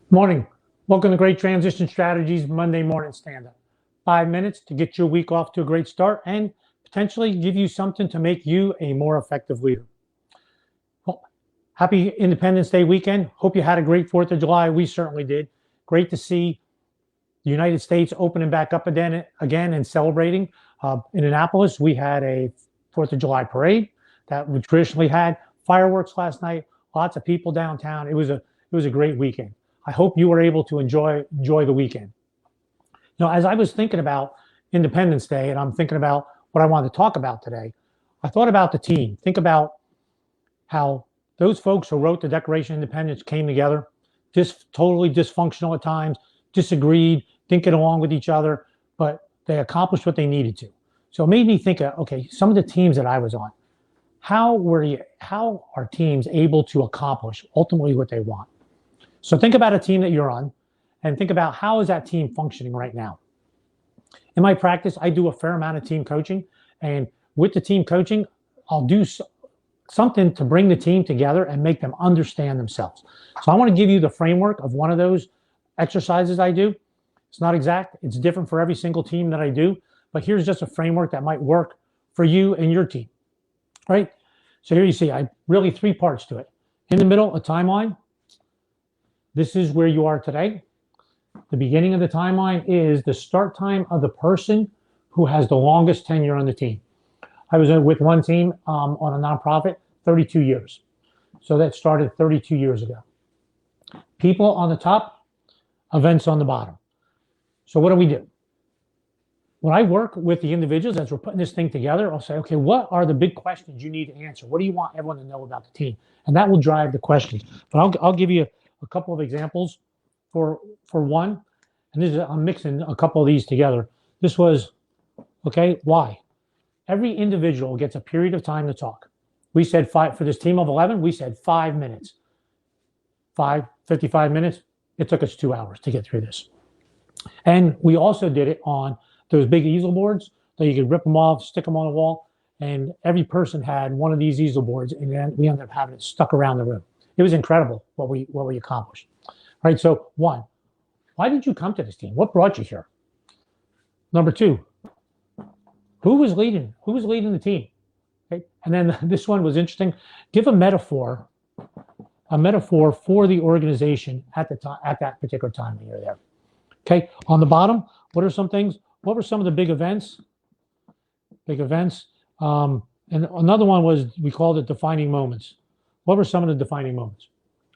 Morning. Welcome to Great Transition Strategies Monday Morning Stand-Up. 5 minutes to get your week off to a great start and potentially give you something to make you a more effective leader. Well, happy Independence Day weekend. Hope you had a great 4th of July. We certainly did. Great to see the United States opening back up again and celebrating. In Annapolis, we had a 4th of July parade that we traditionally had. Fireworks last night. Lots of people downtown. It was a great weekend. I hope you were able to enjoy the weekend. Now, as I was thinking about Independence Day and I'm thinking about what I wanted to talk about today, I thought about the team. Think about how those folks who wrote the Declaration of Independence came together, just totally dysfunctional at times, disagreed, didn't get along with each other, but they accomplished what they needed to. So it made me think of, okay, some of the teams that I was on, how are teams able to accomplish ultimately what they want? So think about a team that you're on and think about how is that team functioning right now. In my practice, I do a fair amount of team coaching, and with the team coaching, I'll do something to bring the team together and make them understand themselves. So I want to give you the framework of one of those exercises I do. It's not exact. It's different for every single team that I do, but here's just a framework that might work for you and your team, right? So here you see, really 3 parts to it. In the middle, a timeline. This is where you are today. The beginning of the timeline is the start time of the person who has the longest tenure on the team. I was with one team on a nonprofit, 32 years. So that started 32 years ago. People on the top, events on the bottom. So what do? When I work with the individuals as we're putting this thing together, I'll say, okay, what are the big questions you need to answer? What do you want everyone to know about the team? And that will drive the questions. But I'll give you a couple of examples for one, and I'm mixing a couple of these together. This was, okay, why? Every individual gets a period of time to talk. We said for this team of 11, we said 5 minutes. 55 minutes. It took us 2 hours to get through this. And we also did it on those big easel boards that you could rip them off, stick them on the wall, and every person had one of these easel boards, and then we ended up having it stuck around the room. It was incredible what we accomplished. All right, so 1, why did you come to this team? What brought you here? Number 2, who was leading the team? Okay. And then this one was interesting. Give a metaphor for the organization at that particular time when you're there. Okay, on the bottom, what are some things? What were some of the big events? And another one was, we called it defining moments. What were some of the defining moments?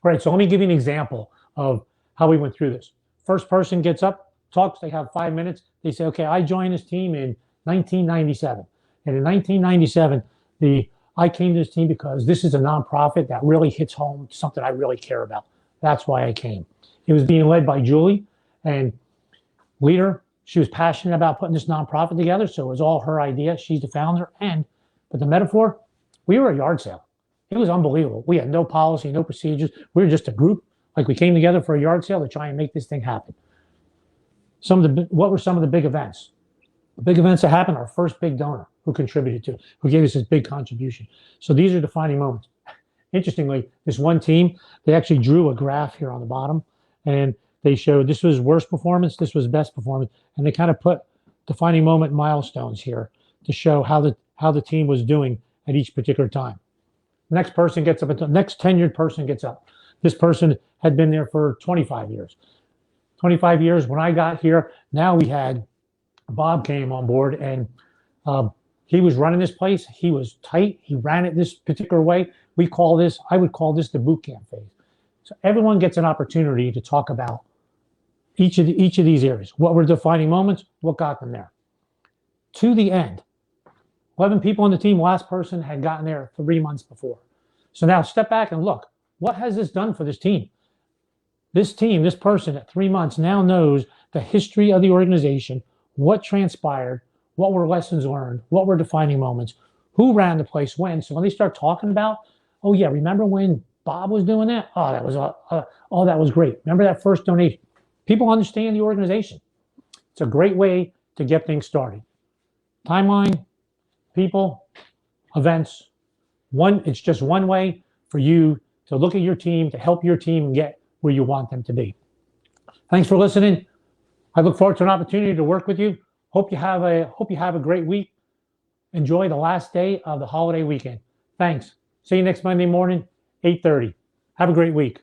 All right, so let me give you an example of how we went through this. First person gets up, talks, they have 5 minutes. They say, okay, I joined this team in 1997. And in 1997, I came to this team because this is a nonprofit that really hits home, something I really care about. That's why I came. It was being led by Julie, and leader. She was passionate about putting this nonprofit together, so it was all her idea. She's the founder. But the metaphor, we were a yard sale. It was unbelievable. We had no policy, no procedures. We were just a group. Like, we came together for a yard sale to try and make this thing happen. What were some of the big events? The big events that happened, our first big donor who contributed to, who gave us this big contribution. So these are defining moments. Interestingly, this one team, they actually drew a graph here on the bottom, and they showed this was worst performance, this was best performance, and they kind of put defining moment milestones here to show how the team was doing at each particular time. Next person gets up, the next tenured person gets up. This person had been there for 25 years. 25 years when I got here, now we had Bob came on board, and he was running this place. He was tight. He ran it this particular way. I would call this the boot camp phase. So everyone gets an opportunity to talk about each of these areas. What were defining moments? What got them there? To the end, 11 people on the team, last person had gotten there 3 months before. So now step back and look, what has this done for this team? This person at 3 months now knows the history of the organization, what transpired, what were lessons learned, what were defining moments, who ran the place when. So when they start talking about, oh yeah, remember when Bob was doing that? Oh, that was great. Remember that first donation? People understand the organization. It's a great way to get things started. Timeline, people, events. It's just one way for you to look at your team, to help your team get where you want them to be. Thanks for listening. I look forward to an opportunity to work with you. Hope you have a great week. Enjoy the last day of the holiday weekend. Thanks. See you next Monday morning, 8:30. Have a great week.